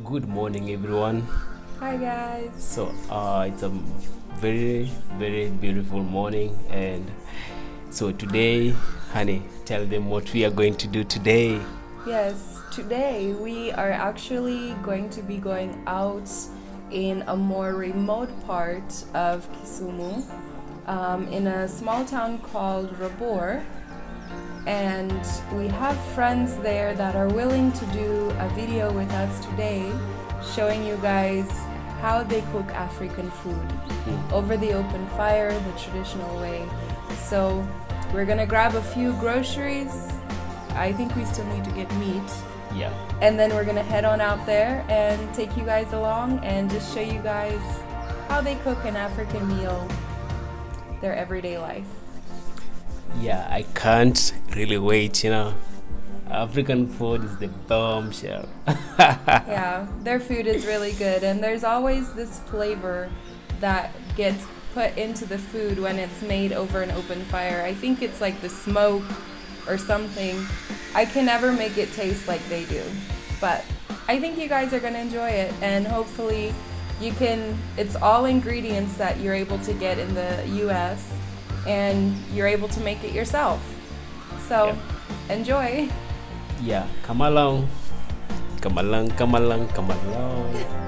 Good morning, everyone. Hi guys. It's a very beautiful morning, and so today, honey, tell them what we are going to do today. Yes, today we are actually going to be going out in a more remote part of Kisumu, in a small town called Rabor, and we have friends there that are willing to do a video with us today showing you guys how they cook African food over the open fire, the traditional way. So we're gonna grab a few groceries. I think we still need to get meat. Yeah. And then we're gonna head on out there and take you guys along and just show you guys how they cook an African meal, their everyday life. Yeah, I can't really wait. African food is the bombshell. Yeah, their food is really good, and there's always this flavor that gets put into the food when it's made over an open fire. I think it's like the smoke or something. I can never make it taste like they do, but I think you guys are gonna enjoy it, and hopefully it's all ingredients that you're able to get in the US, and you're able to make it yourself. So enjoy. Yeah, come along. Come along, come along, come along.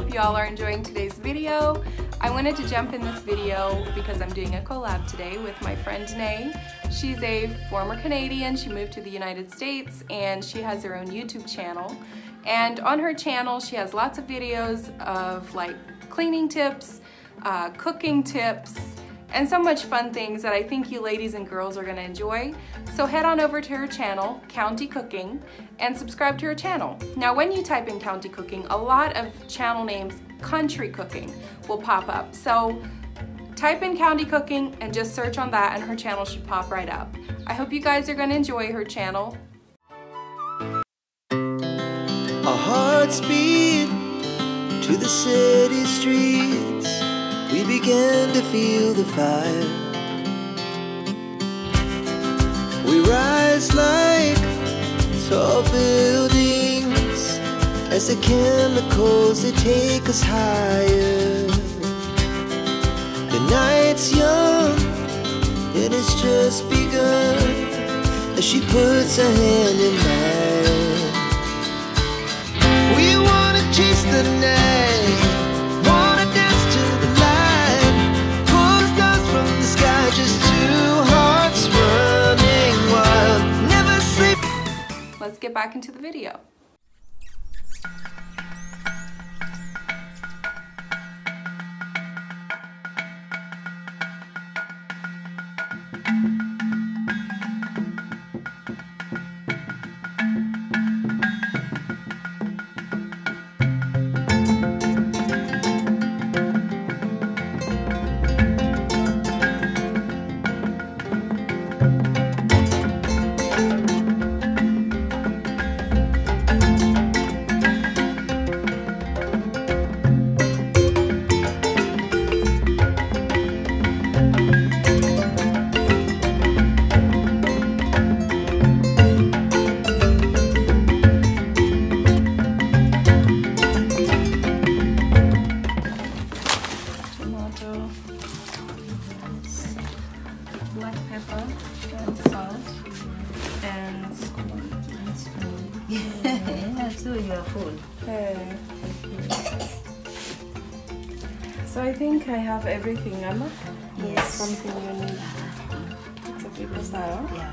hope you all are enjoying today's video. I wanted to jump in this video because I'm doing a collab today with my friend Nay. She's a former Canadian. She moved to the United States and she has her own YouTube channel. And on her channel, she has lots of videos of like cleaning tips, cooking tips, and so much fun things that I think you ladies and girls are gonna enjoy. So head on over to her channel, County Cooking, and subscribe to her channel. Now when you type in County Cooking, a lot of channel names, Country Cooking, will pop up. So type in County Cooking and just search on that and her channel should pop right up. I hope you guys are gonna enjoy her channel. Our hearts beat to the city streets. We began to feel the fire. We rise like tall buildings as the chemicals, they take us higher. The night's young and it's just begun as she puts her hand in mine. We wanna chase the night, wanna dance to the light, pull the stars from the sky, just two hearts running wild, never sleep. Let's get back into the video. Black pepper and salt and spoon. Yeah, so you are full. Okay. So I think I have everything, Emma. Yes. Something you need. It's a big style. Yeah.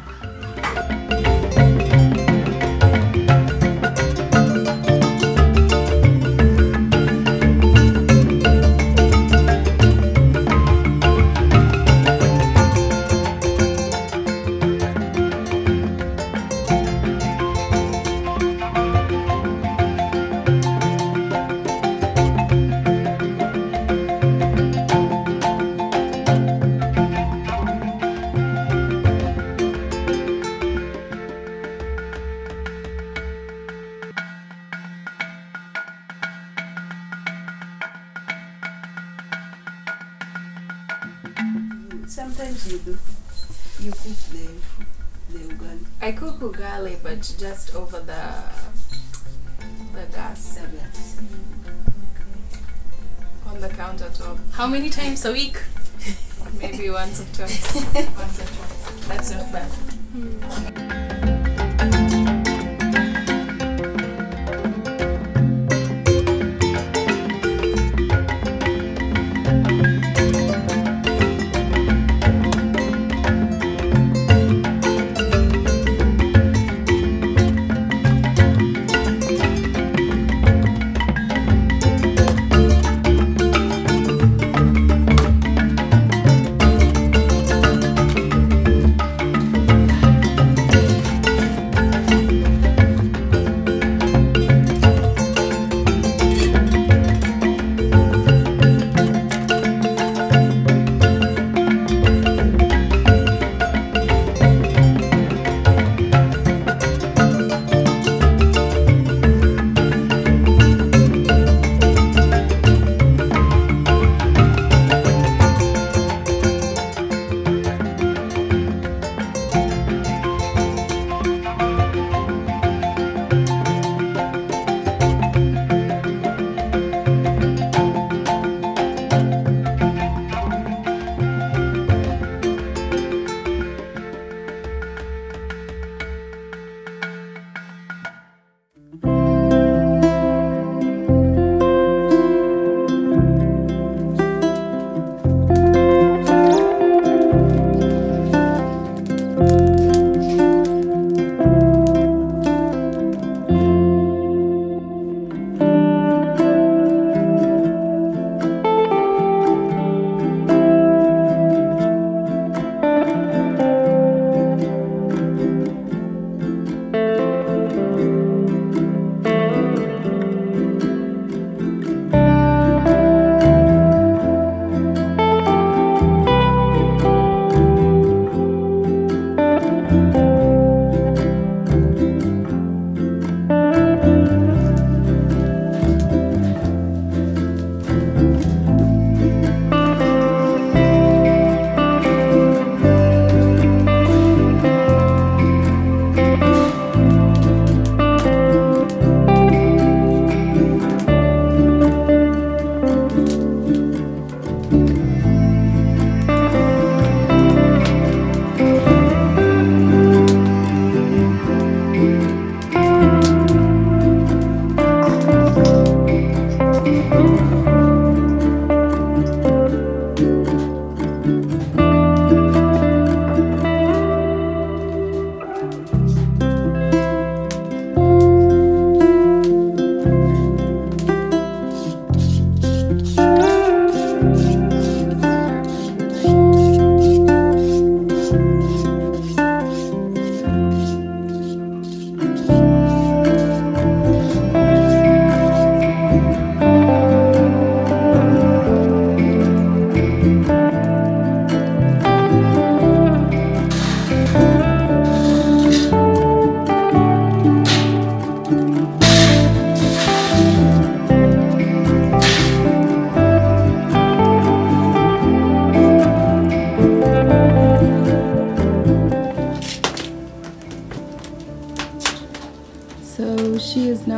Sometimes you do. You cook the ugali. I cook ugali, but just over the gas on the countertop. How many times a week? Maybe once or twice. Once or twice. That's not bad.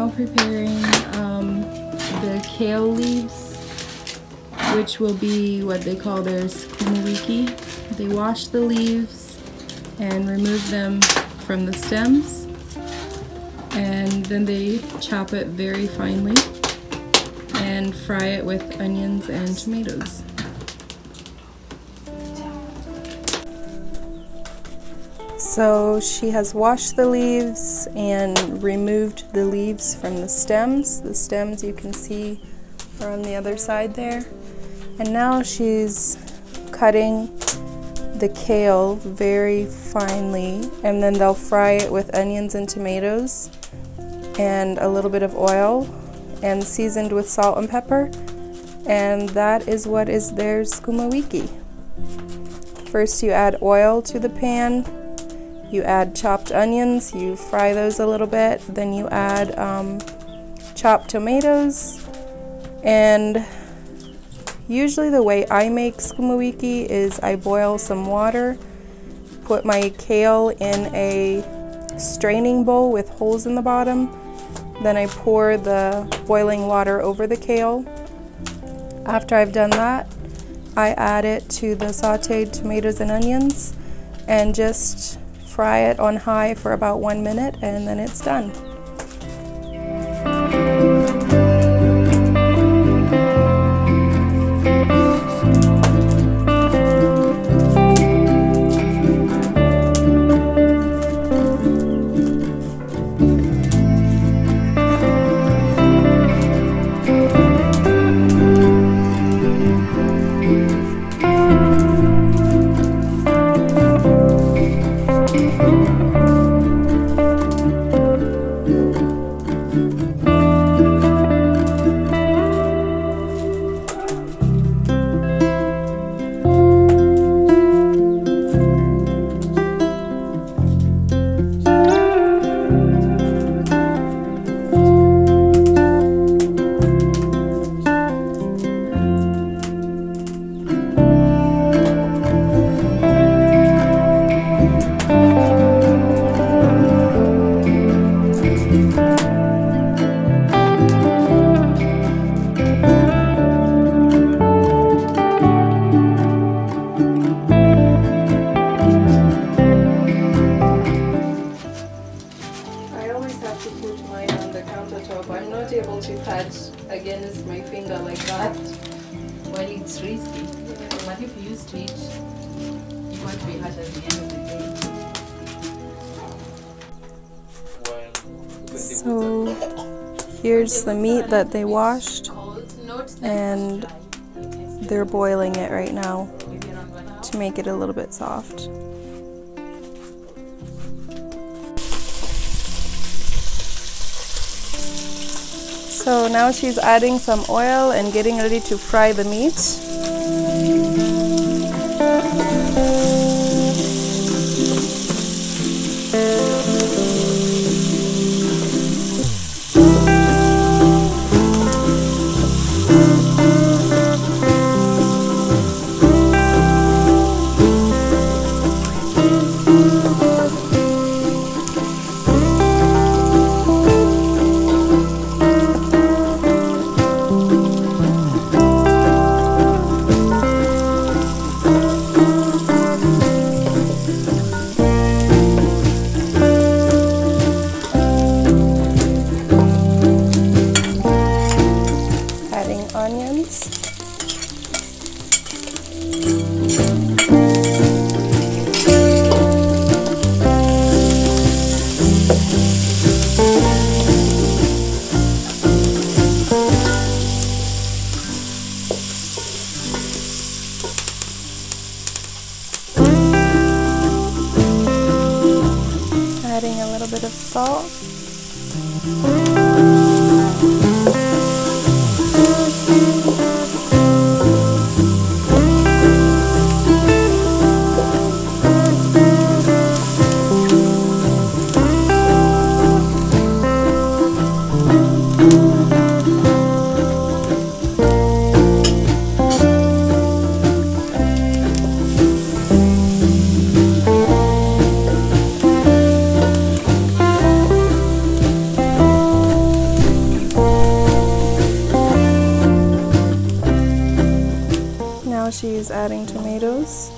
now preparing the kale leaves, which will be what they call their sukuma wiki. They wash the leaves and remove them from the stems, and then they chop it very finely and fry it with onions and tomatoes. So she has washed the leaves and removed the leaves from the stems. The stems you can see are on the other side there. And now she's cutting the kale very finely, and then they'll fry it with onions and tomatoes and a little bit of oil and seasoned with salt and pepper. And that is what is their sukuma wiki. First you add oil to the pan. You add chopped onions, you fry those a little bit, then you add chopped tomatoes, and usually the way I make sukuma wiki is I boil some water, put my kale in a straining bowl with holes in the bottom, then I pour the boiling water over the kale. After I've done that, I add it to the sauteed tomatoes and onions and just fry it on high for about 1 minute, and then it's done. I'm not able to cut against my finger like that. Well, it's risky. But if you used to it, you won't be hurt at the end of the day. So here's the meat that they washed, and they're boiling it right now to make it a little bit soft. So now she's adding some oil and getting ready to fry the meat. Adding a little bit of salt. now she's adding tomatoes.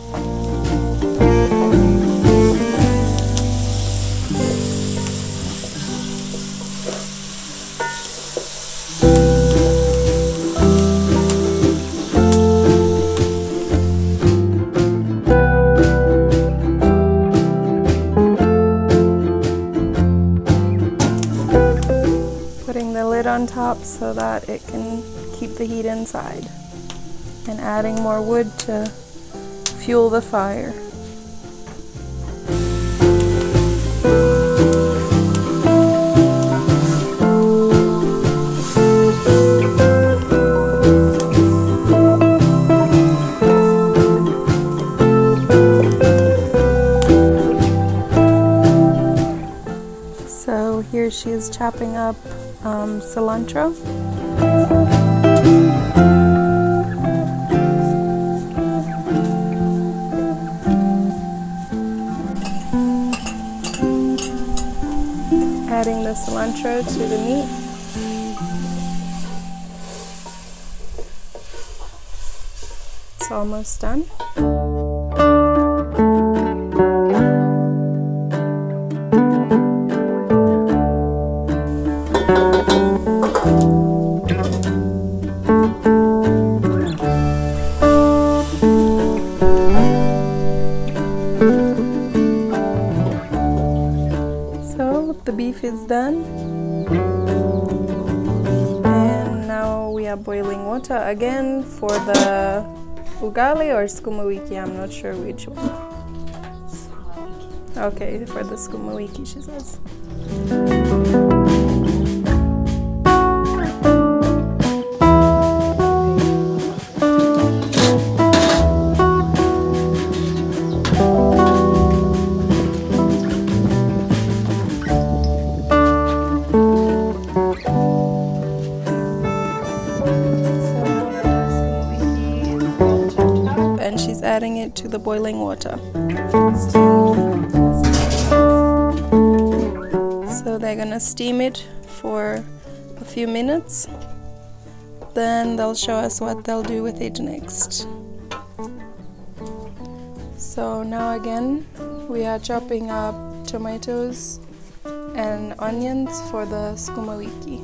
Putting the lid on top so that it can keep the heat inside, and adding more wood to fuel the fire. So here she is chopping up cilantro. Adding the cilantro to the meat. It's almost done. The beef is done, and now we are boiling water again for the ugali or sukuma wiki. I'm not sure which one. Okay, for the sukuma wiki, she says. She's adding it to the boiling water. So they're gonna steam it for a few minutes. Then they'll show us what they'll do with it next. So now again, we are chopping up tomatoes and onions for the sukuma wiki.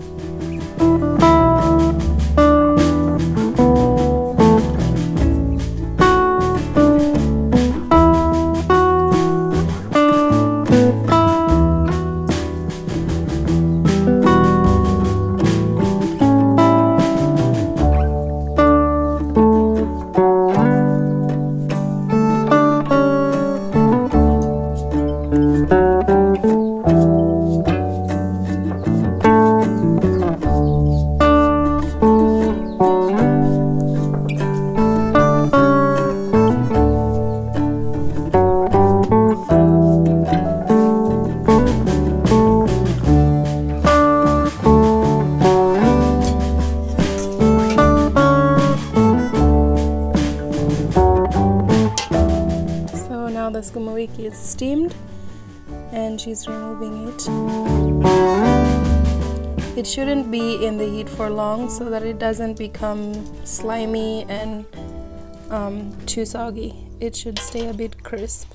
The sukuma wiki is steamed and she's removing it. It shouldn't be in the heat for long so that it doesn't become slimy and too soggy. It should stay a bit crisp.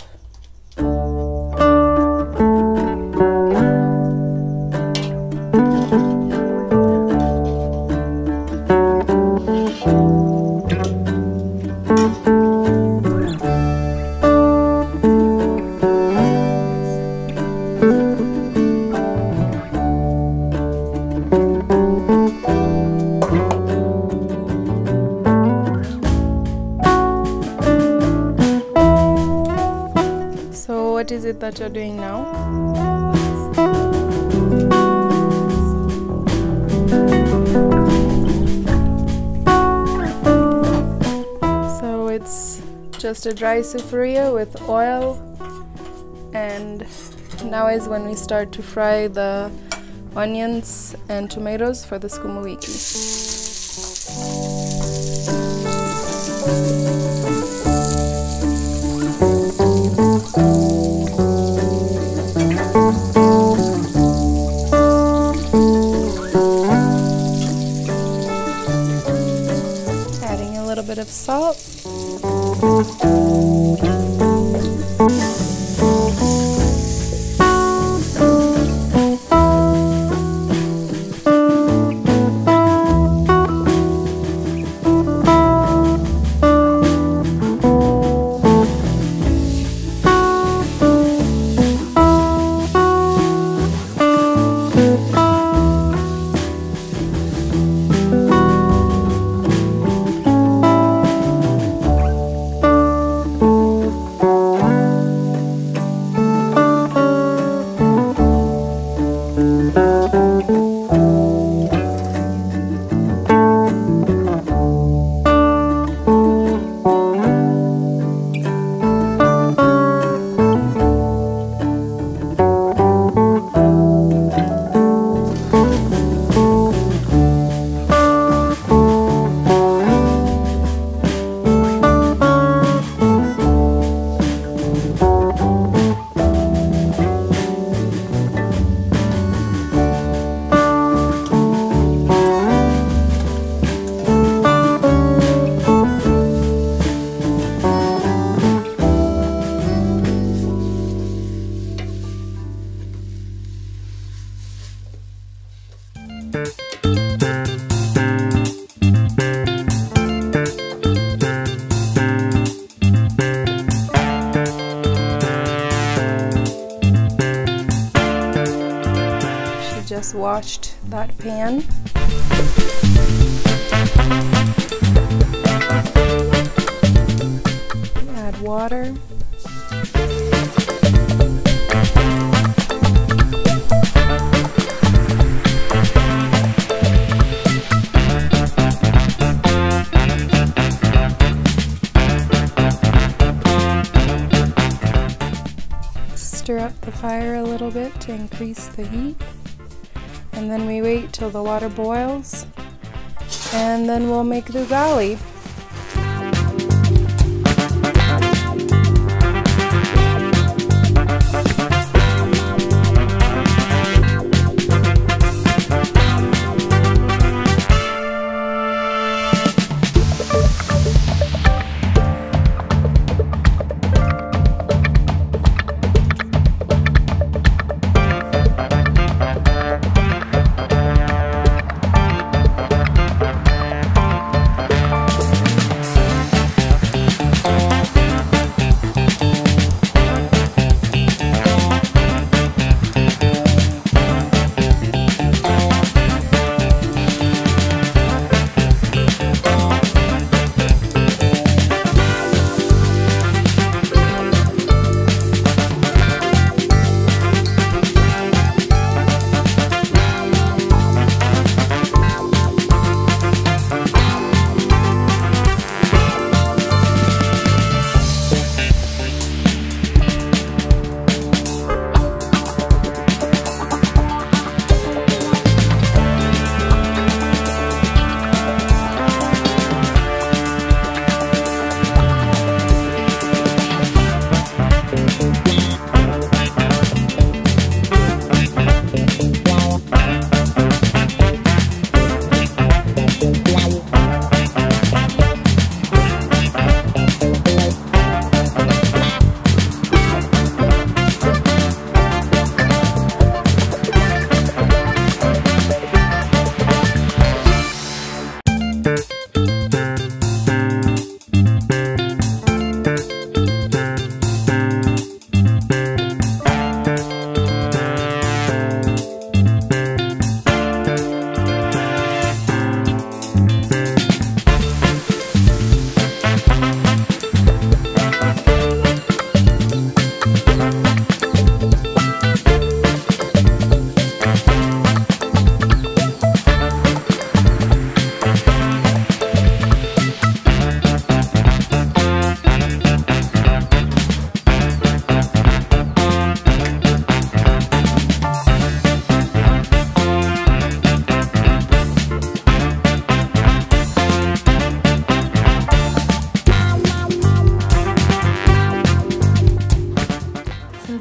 What is it that you're doing now? So it's just a dry sufuria with oil, and now is when we start to fry the onions and tomatoes for the sukuma wiki. little bit of salt. Just washed that pan. Add water. Stir up the fire a little bit to increase the heat. And then we wait till the water boils, and then we'll make the ugali.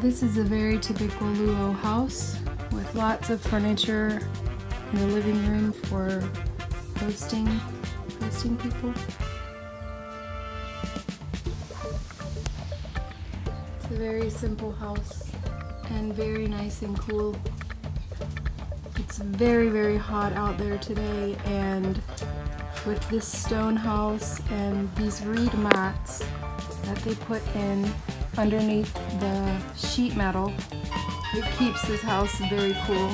This is a very typical Luo house with lots of furniture in the living room for hosting people. very simple house and very nice and cool. It's very, very hot out there today, and with this stone house and these reed mats that they put in underneath the sheet metal, it keeps this house very cool.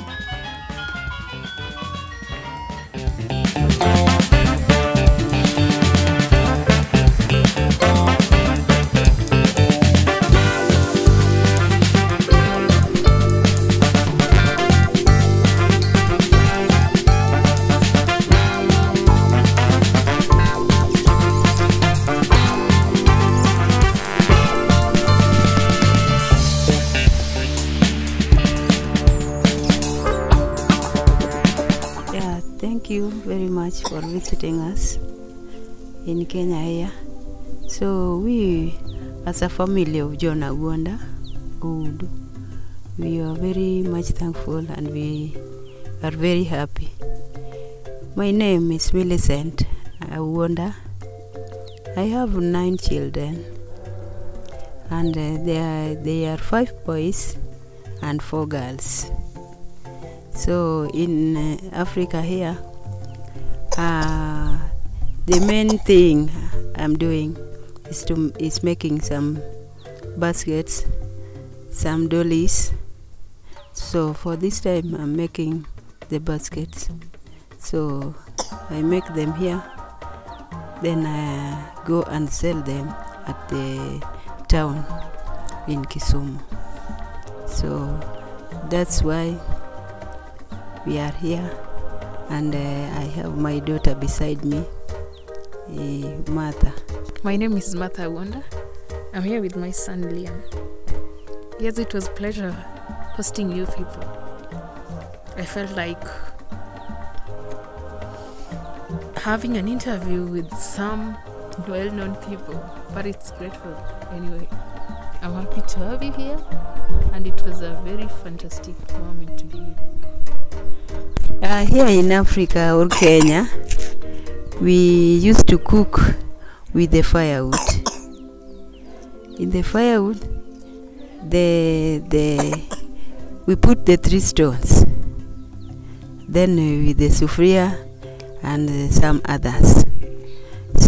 Thank you very much for visiting us in Kenya here. So we, as a family of John Agwanda, we are very much thankful and we are very happy. My name is Millicent Agwanda. I have 9 children, and they are 5 boys and 4 girls. So in Africa here, the main thing I'm doing is making some baskets, some dollies. So for this time I'm making the baskets. So I make them here, then I go and sell them at the town in Kisumu. So that's why we are here, and I have my daughter beside me, Martha. My name is Martha Agwanda. I'm here with my son Liam. Yes, it was a pleasure hosting you people. I felt like having an interview with some well-known people, but it's grateful anyway. I'm happy to have you here, and it was a very fantastic moment to be here. Here in Africa or Kenya, we used to cook with the firewood. In the firewood, we put the 3 stones. Then with the sufria and some others.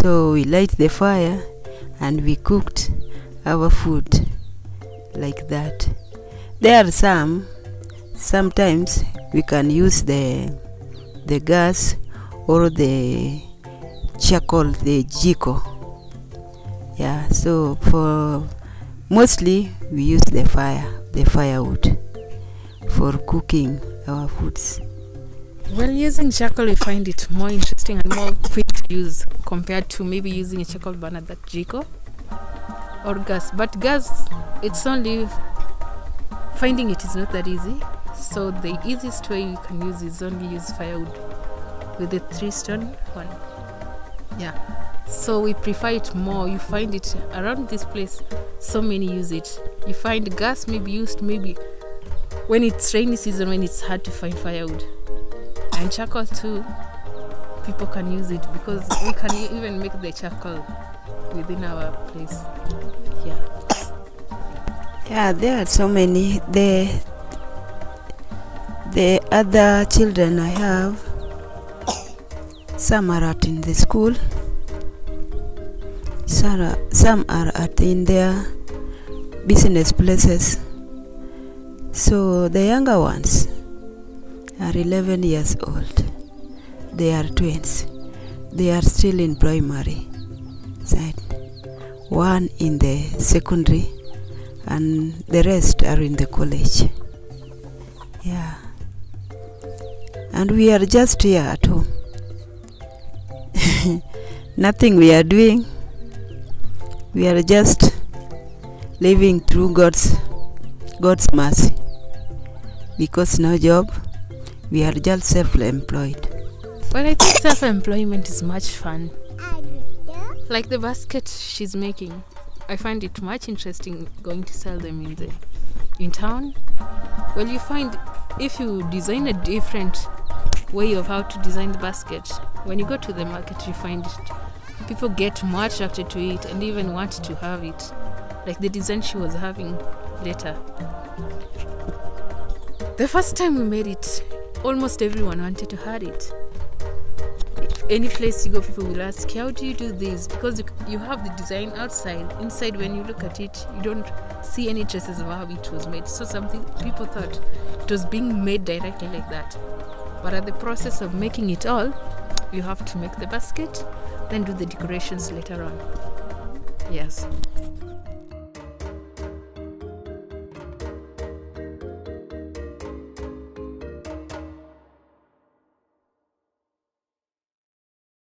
So we light the fire and we cooked our food like that. There are sometimes we can use the gas or the charcoal, the jiko. Yeah, so for mostly we use the firewood for cooking our foods. Well, using charcoal, we find it more interesting and more quick to use compared to maybe using a charcoal burner, that jiko or gas. But gas, it's only finding it is not that easy. So the easiest way you can use is only use firewood with the 3-stone one. Yeah. So we prefer it more. You find it around this place. So many use it. You find gas maybe used maybe when it's rainy season, when it's hard to find firewood. And charcoal too. People can use it because we can even make the charcoal within our place. Yeah. Yeah, there are so many. The other children I have, some are out in the school, some are in their business places. So the younger ones are 11 years old. They are twins. They are still in primary side. One in the secondary and the rest are in the college. Yeah. And we are just here at home. Nothing we are doing. We are just living through God's mercy. Because no job, we are just self-employed. Well, I think self-employment is much fun. Like the basket she's making, I find it much interesting going to sell them in town. Well, you find if you design a different way of how to design the basket, when you go to the market, you find people get more attracted to it and even want to have it. like the design she was having later. The first time we made it, almost everyone wanted to have it. Any place you go, people will ask, how do you do this? Because you have the design outside. Inside, when you look at it, you don't see any traces of how it was made. So something people thought it was being made directly like that. But at the process of making it all, you have to make the basket, then do the decorations later on. Yes.